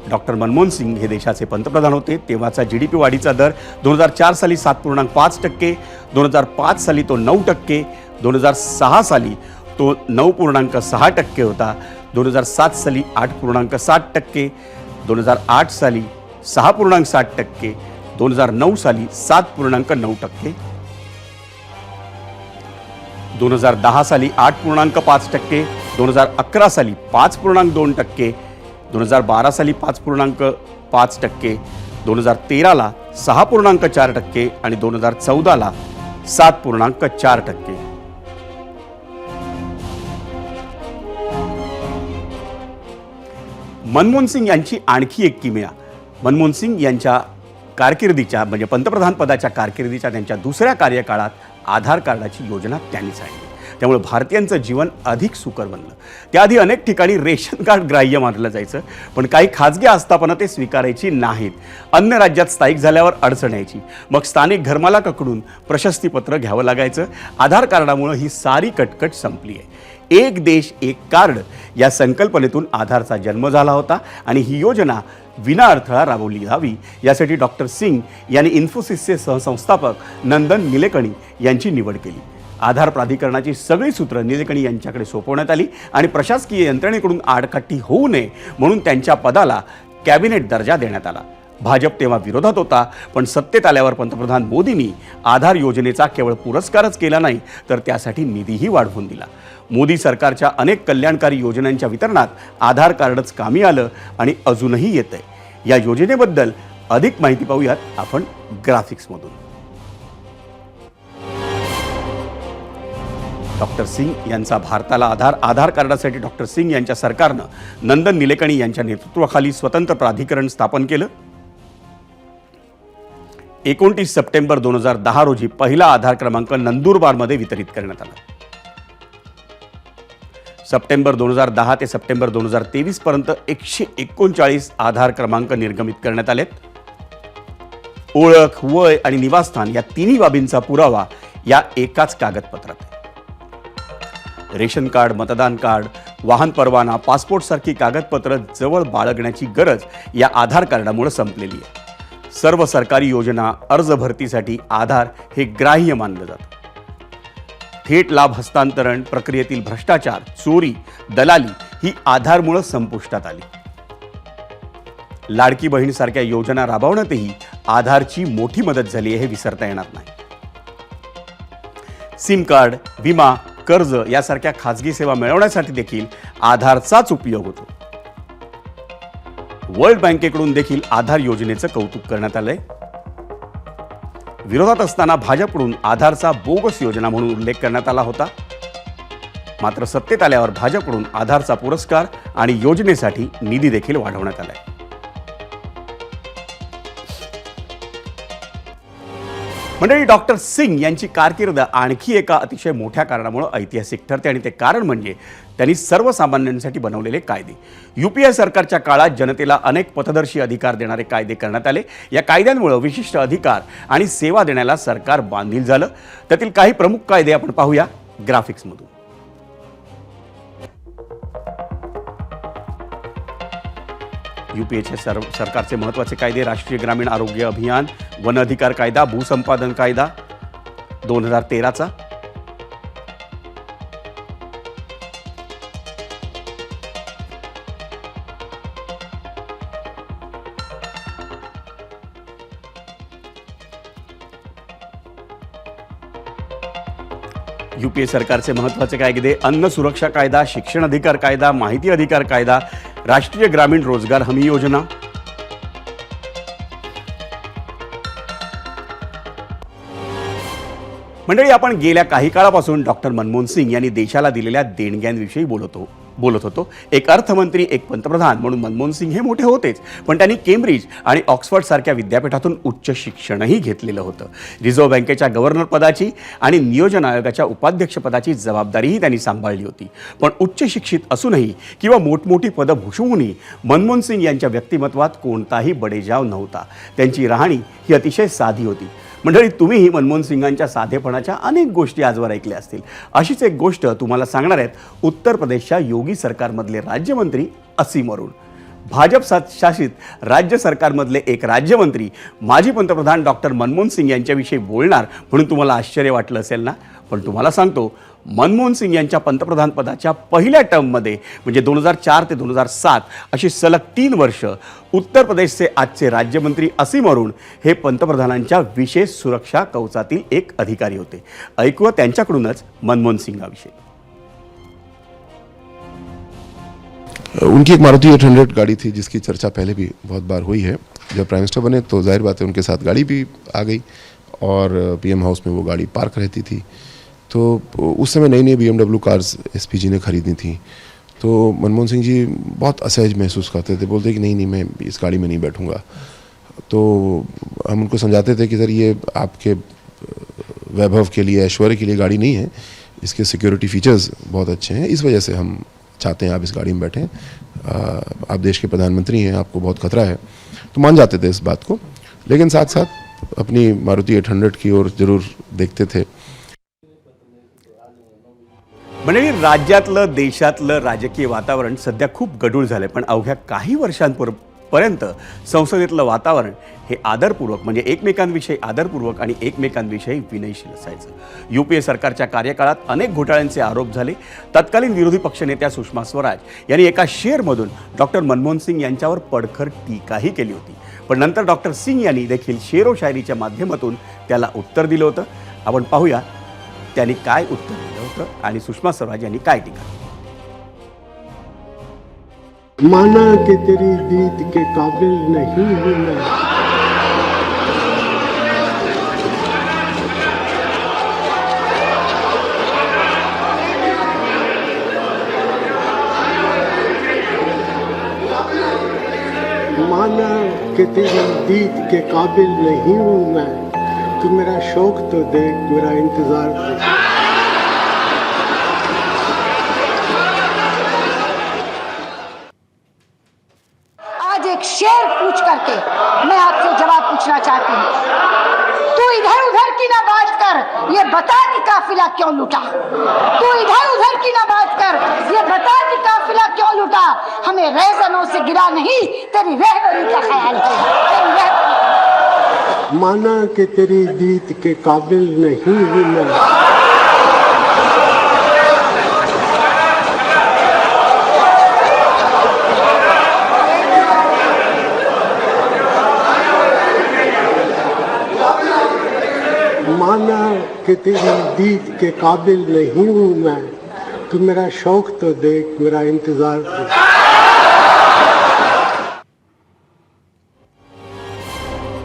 डॉक्टर मनमोहन सिंग हे देशाचे पंतप्रधान होते तेव्हाचा GDP वाढीचा दर 2004 साली 7.5%, 2005 साली तो 9%, 2006 साली तो 9.6% होता, 2007 साली 8.7%, 2008 साली 6.7%, 2009 साली 7.9%, 2010 साली 8.5%, 2011 साली 5.2%, 2012 साली 5.5%, 2013ला 6.4% आणि 2014ला 7.4%. मनमोहन सिंग यांची आणखी एक किमया. मनमोहन सिंग यांच्या कारकिर्दीच्या म्हणजे पंतप्रधान पदाच्या कारकिर्दीच्या त्यांच्या दुसऱ्या कार्यकाळात आधार कार्डाची योजना त्यांनीच आणली. त्यामुळे भारतीयांचं जीवन अधिक सुकर बनलं. त्याआधी अनेक ठिकाणी रेशन कार्ड ग्राह्य मानलं जायचं, पण काही खाजगी आस्थापनं ते स्वीकारायची नाहीत. अन्य राज्यात स्थायिक झाल्यावर अडचण यायची, मग स्थानिक घरमालकाकडून प्रशस्तीपत्र घ्यावं लागायचं. आधार कार्डामुळे ही सारी कटकट संपली आहे. एक देश एक कार्ड या संकल्पनेतून आधारचा जन्म झाला होता आणि ही योजना विना अडथळा राबवली जावी यासाठी डॉक्टर सिंग यांनी इन्फोसिसचे सहसंस्थापक नंदन निलेकणी यांची निवड केली. आधार प्राधिकरणाची सगळी सूत्रं निलेकणी यांच्याकडे सोपवण्यात आली आणि प्रशासकीय यंत्रणेकडून आडकाठी होऊ नये म्हणून त्यांच्या पदाला कॅबिनेट दर्जा देण्यात आला. भाजप तेव्हा विरोधात होता, पण सत्तेत आल्यावर पंतप्रधान मोदींनी आधार योजनेचा केवळ पुरस्कारच केला नाही तर त्यासाठी निधीही वाढवून दिला. मोदी सरकारच्या अनेक कल्याणकारी योजनांच्या वितरणात आधार कार्डच कामी आलं आणि अजूनही येतंय. या योजनेबद्दल अधिक माहिती पाहूयात आपण ग्राफिक्समधून. डॉक्टर सिंग यांचा भारताला आधार कार्डासाठी डॉक्टर सिंग यांच्या सरकारनं नंदन निलेकणी यांच्या नेतृत्वाखाली स्वतंत्र प्राधिकरण स्थापन केलं. 29 सप्टेंबर 2010 रोजी पहिला आधार क्रमांक नंदुरबारमध्ये वितरित करण्यात आला. सप्टेंबर 2010 ते सप्टेंबर 2023 पर्यंत 139 आधार क्रमांक निर्गमित करण्यात आलेत. ओळख, वय आणि निवासस्थान या तिन्ही बाबींचा पुरावा या एकाच कागदपत्रात आहे. रेशन कार्ड, मतदान कार्ड, वाहन परवाना, पासपोर्ट सारखी कागदपत्र जवळ बाळगण्याची गरज या आधार कार्डामुळे संपलेली आहे. सर्व सरकारी योजना, अर्ज भरतीसाठी आधार हे ग्राह्य मानलं जातं. थेट लाभ हस्तांतरण प्रक्रियेतील भ्रष्टाचार, चोरी, दलाली ही आधारमुळे संपुष्टात आली. लाडकी बहीण सारख्या योजना राबवण्यातही आधारची मोठी मदत झाली आहे हे विसरता येणार नाही. सिम कार्ड, विमा, कर्ज यासारख्या खाजगी सेवा मिळवण्यासाठी देखील आधारचाच उपयोग होतो. वर्ल्ड बँकेकडून देखील आधार योजनेचं कौतुक करण्यात आलंय. विरोधात असताना भाजपकडून आधारचा बोगस योजना म्हणून उल्लेख करण्यात आला होता. मात्र सत्तेत आल्यावर भाजपकडून आधारचा पुरस्कार आणि योजनेसाठी निधी देखील वाढवण्यात आलाय. मंडळी, डॉक्टर सिंग यांची कारकीर्द आणखी एका अतिशय मोठ्या कारणामुळे ऐतिहासिक ठरते आणि ते कारण म्हणजे त्यांनी सर्वसामान्यांसाठी बनवलेले कायदे. UPA सरकारच्या काळात जनतेला अनेक पथदर्शी अधिकार देणारे कायदे करण्यात आले. या कायद्यांमुळे विशिष्ट अधिकार आणि सेवा देण्याला सरकार बांधील झालं. त्यातील काही प्रमुख कायदे आपण पाहूया ग्राफिक्समधून. UPAचे सरकारचे महत्त्वाचे कायदे: राष्ट्रीय ग्रामीण आरोग्य अभियान, वन अधिकार कायदा, भूसंपादन कायदा 2013चा, UPA सरकारचे महत्त्वाचे कायदे: अन्न सुरक्षा कायदा, शिक्षण अधिकार कायदा, माहिती अधिकार कायदा, राष्ट्रीय ग्रामीण रोजगार हमी योजना. मंडळी, आपण गेल्या काही काळापासून डॉक्टर मनमोहन सिंग यांनी देशाला दिलेल्या देणग्यांविषयी बोलत होतो. एक अर्थमंत्री, एक पंतप्रधान म्हणून मनमोहन सिंग हे मोठे होतेच, पण त्यांनी केम्ब्रिज आणि ऑक्सफर्ड सारख्या विद्यापीठातून उच्च शिक्षणही घेतलेलं होतं. रिझर्व्ह बँकेच्या गव्हर्नर पदाची आणि नियोजन आयोगाच्या उपाध्यक्षपदाची जबाबदारीही त्यांनी सांभाळली होती. पण उच्च शिक्षित असूनही किंवा मोठमोठी पदं भूषवूनही मनमोहन सिंग यांच्या व्यक्तिमत्वात कोणताही बडेजाव नव्हता. त्यांची राहणी ही अतिशय साधी होती. मंडळी, तुम्हीही मनमोहन सिंगांच्या साधेपणाच्या अनेक गोष्टी आजवर ऐकल्या असतील. अशीच एक गोष्ट तुम्हाला सांगणार आहेत उत्तर प्रदेशच्या योगी सरकारमधले राज्यमंत्री असीम अरुण. भाजप शासित राज्य सरकारमधले एक राज्यमंत्री माजी पंतप्रधान डॉक्टर मनमोहन सिंग यांच्याविषयी बोलणार म्हणून तुम्हाला आश्चर्य वाटलं असेल ना, पण तुम्हाला सांगतो मनमोहन सिंग यांच्या पंतप्रधानपदाच्या पहिल्या टर्ममध्ये म्हणजे 2004 ते 2007 अशी सलग 3 वर्ष उत्तर प्रदेशचे आजचे राज्यमंत्री असीम अरुण हे पंतप्रधानांच्या विशेष सुरक्षा कवचातील एक अधिकारी होते. ऐकूया त्यांच्याकडूनच मनमोहन सिंगाविषयी. उनकी एक मारुति 800 गाड़ी थी जिसकी चर्चा पहले भी बहुत बार हुई है. जब प्राइम मिनिस्टर बने तो जाहिर बात है उनके साथ गाड़ी भी आ गई और पीएम हाउस में वो गाड़ी पार्क रहती थी. तो उस समय नई नई BMW कार्स SP जी ने खरीदनी थी. तो मनमोहन सिंह जी बहुत असहज महसूस करते थे, बोलते कि नहीं मैं इस गाड़ी में नहीं बैठूंगा. तो हम उनको समझाते थे कि सर ये आपके वैभव के लिए, ऐश्वर्य के लिए गाड़ी नहीं है, इसके सिक्योरिटी फीचर्स बहुत अच्छे हैं, इस वजह से हम चाहते हैं आप इस गाड़ी में बैठें. आप देश के प्रधानमंत्री हैं, आपको बहुत खतरा है. तो मान जाते थे इस बात को, लेकिन साथ साथ अपनी मारुति 800 की ओर जरूर देखते थे. म्हणजे राज्यातलं देशातलं राजकीय वातावरण सध्या खूप गढूळ झालंय. पण अवघ्या काही वर्षांपर्यंत संसदेतलं वातावरण हे आदरपूर्वक म्हणजे एकमेकांविषयी आदरपूर्वक आणि एकमेकांविषयी विनयशील असायचं. UPA सरकारच्या कार्यकाळात अनेक घोटाळ्यांचे आरोप झाले. तत्कालीन विरोधी पक्षनेत्या सुषमा स्वराज यांनी एका शेअरमधून डॉक्टर मनमोहन सिंग यांच्यावर पडखर टीकाही केली होती. पण नंतर डॉक्टर सिंग यांनी देखील शेरो शायरीच्या माध्यमातून त्याला उत्तर दिलं होतं. आपण पाहूया त्यांनी काय उत्तर दिलं होतं आणि सुषमा स्वराज यांनी काय टीका. माना कि तेरी दीद के काबिल नहीं हूं मैं, माना कि तेरी दीद के काबिल नहीं हूं मैं, तू मेरा शौक तो देख, मेरा इंतजार तो. आज एक शेर पूछ करके मैं आपसे जवाब पूछना चाहती हूँ. तू इधर उधर की ना बात कर, ये बता कि काफिला क्यों लूटा. तू इधर उधर की ना बात कर, ये बता कि काफिला क्यों लूटा. हमें रहजनों से गिरा नहीं, तेरी रहबरी का ख्याल है. माना कि तेरी दीद के काबिल नहीं हूं मैं, माना कि तेरी दीद के काबिल नहीं हूं मैं, तू मेरा शौक तो देख, मेरा इंतजार तो.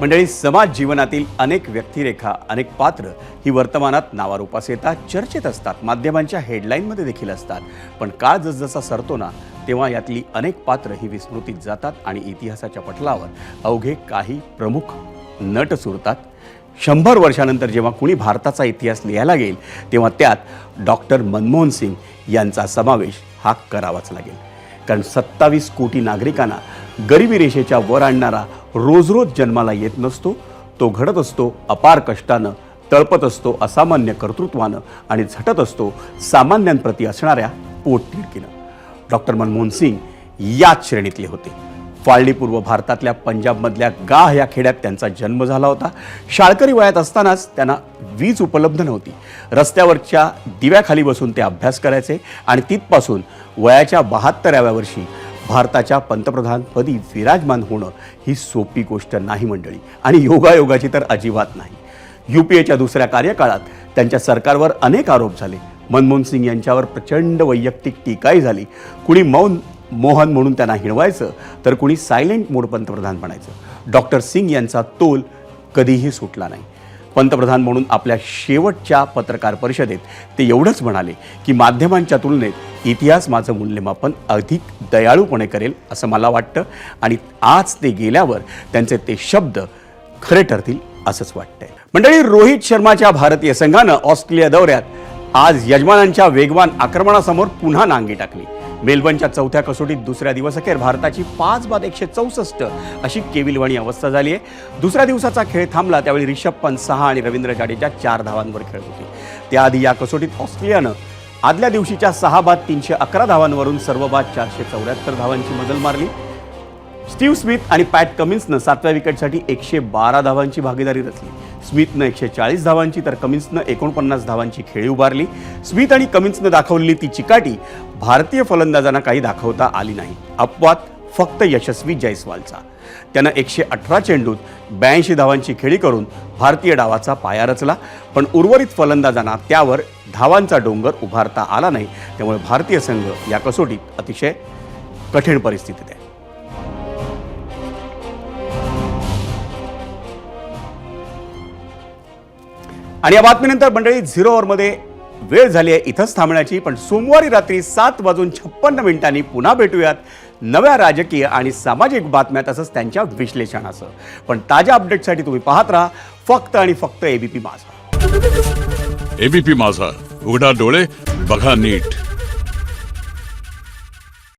मंडळी, समाज जीवनातील अनेक व्यक्तिरेखा, अनेक पात्र ही वर्तमानात नावारूपास येतात, चर्चेत असतात, माध्यमांच्या हेडलाईनमध्ये देखील असतात. पण काळ जसजसा सरतो ना, तेव्हा यातली अनेक पात्र ही विस्मृतीत जातात आणि इतिहासाच्या पटलावर अवघे काही प्रमुख नट सुरतात. 100 वर्षानंतर जेव्हा कुणी भारताचा इतिहास लिहायला गेल तेव्हा त्यात डॉक्टर मनमोहन सिंग यांचा समावेश हा करावाच लागेल. कारण 27 कोटी नागरिकांना गरिबी रेषेच्या वर आणणारा रोज रोज जन्माला येत नसतो. तो घडत असतो अपार कष्टानं, तळपत असतो असामान्य कर्तृत्वानं आणि झटत असतो सामान्यांप्रती असणाऱ्या पोटतिडकीनं. डॉक्टर मनमोहन सिंग याच श्रेणीतले होते. फाळणीपूर्व भारतातल्या पंजाबमधल्या गाह या खेड्यात त्यांचा जन्म झाला होता. शाळकरी वयात असतानाच त्यांना वीज उपलब्ध नव्हती. रस्त्यावरच्या दिव्याखाली बसून ते अभ्यास करायचे आणि तिथपासून वयाच्या 72व्या वर्षी भारताच्या पंतप्रधानपदी विराजमान होणं ही सोपी गोष्ट नाही मंडळी, आणि योगायोगाची तर अजिबात नाही. UPAच्या दुसऱ्या कार्यकाळात त्यांच्या सरकारवर अनेक आरोप झाले. मनमोहन सिंग यांच्यावर प्रचंड वैयक्तिक टीकाही झाली. कुणी मौन मोहन म्हणून त्यांना हिणवायचं, तर कुणी सायलेंट मोड पंतप्रधान म्हणायचं. डॉक्टर सिंग यांचा तोल कधीही सुटला नाही. पंतप्रधान म्हणून आपल्या शेवटच्या पत्रकार परिषदेत ते एवढंच म्हणाले की माध्यमांच्या तुलनेत इतिहास माझं मूल्यमापन अधिक दयाळूपणे करेल असं मला वाटतं, आणि आज ते गेल्यावर त्यांचे ते शब्द खरे ठरतील असंच वाटतंय. मंडळी, रोहित शर्माच्या भारतीय संघानं ऑस्ट्रेलिया दौऱ्यात आज यजमानांच्या वेगवान आक्रमणासमोर पुन्हा नांगी टाकली. मेलबर्नच्या चौथ्या कसोटीत दुसऱ्या दिवसअखेर भारताची 5/164 अशी केविलवाणी अवस्था झाली आहे. दुसऱ्या दिवसाचा खेळ थांबला त्यावेळी रिषभ पंत 6 आणि रवींद्र जाडेजा 4 धावांवर खेळत होते. त्याआधी या कसोटीत ऑस्ट्रेलियानं आदल्या दिवशीच्या 6/311 धावांवरून सर्व बाद 474 धावांची मजल मारली. स्टीव्ह स्मिथ आणि पॅट कमिन्सनं 7व्या विकेटसाठी 112 धावांची भागीदारी रचली. स्मिथनं 140 धावांची तर कमिन्सनं 49 धावांची खेळी उभारली. स्मिथ आणि कमिन्सनं दाखवलेली ती चिकाटी भारतीय फलंदाजांना काही दाखवता आली नाही. अपवाद फक्त यशस्वी जयस्वालचा. त्यानं 118 चेंडूत 82 धावांची खेळी करून भारतीय डावाचा पाया रचला. पण उर्वरित फलंदाजांना त्यावर धावांचा डोंगर उभारता आला नाही. त्यामुळे भारतीय संघ या कसोटीत अतिशय कठीण परिस्थितीत आहे. आणि या बातमीनंतर मंडळी 0 ओव्हरमध्ये वेळ झाली आहे इथंच थांबण्याची. पण सोमवारी रात्री 7:56 पुन्हा भेटूयात नव्या राजकीय आणि सामाजिक बातम्या तसंच त्यांच्या विश्लेषणासह. पण ताज्या अपडेटसाठी तुम्ही पाहत राहा फक्त आणि फक्त एबीपी माझा. एबीपी माझा, उघडा डोळे बघा नीट.